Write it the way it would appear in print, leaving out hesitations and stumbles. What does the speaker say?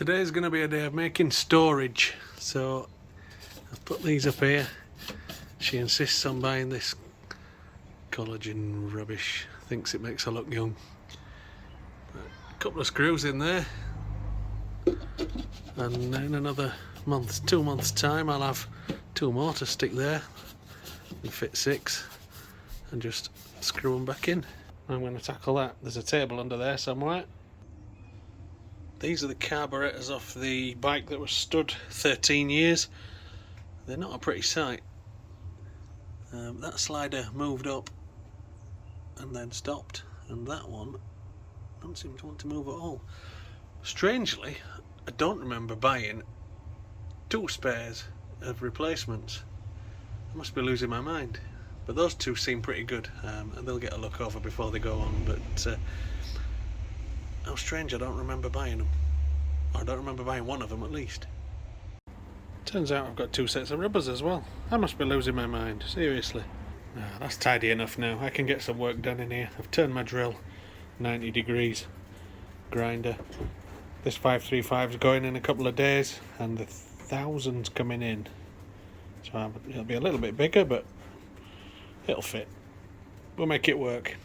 Today's going to be a day of making storage, so I've put these up here. She insists on buying this collagen rubbish, thinks it makes her look young. A couple of screws in there, and in another month, 2 months time, I'll have 2 more to stick there and fit 6 and just screw them back in. I'm going to tackle that. There's a table under there somewhere. These are the carburetors off the bike that was stood 13 years. They're not a pretty sight. That slider moved up and then stopped, and that one don't seem to want to move at all. Strangely, I don't remember buying 2 spares of replacements. I must be losing my mind. But those 2 seem pretty good, and they'll get a look over before they go on. But how strange, I don't remember buying them. Or I don't remember buying one of them at least. Turns out I've got 2 sets of rubbers as well. I must be losing my mind, seriously. That's tidy enough now. I can get some work done in here. I've turned my drill 90 degrees. Grinder. This 535's going in a couple of days, and the 1000's coming in. So it'll be a little bit bigger, but it'll fit. We'll make it work.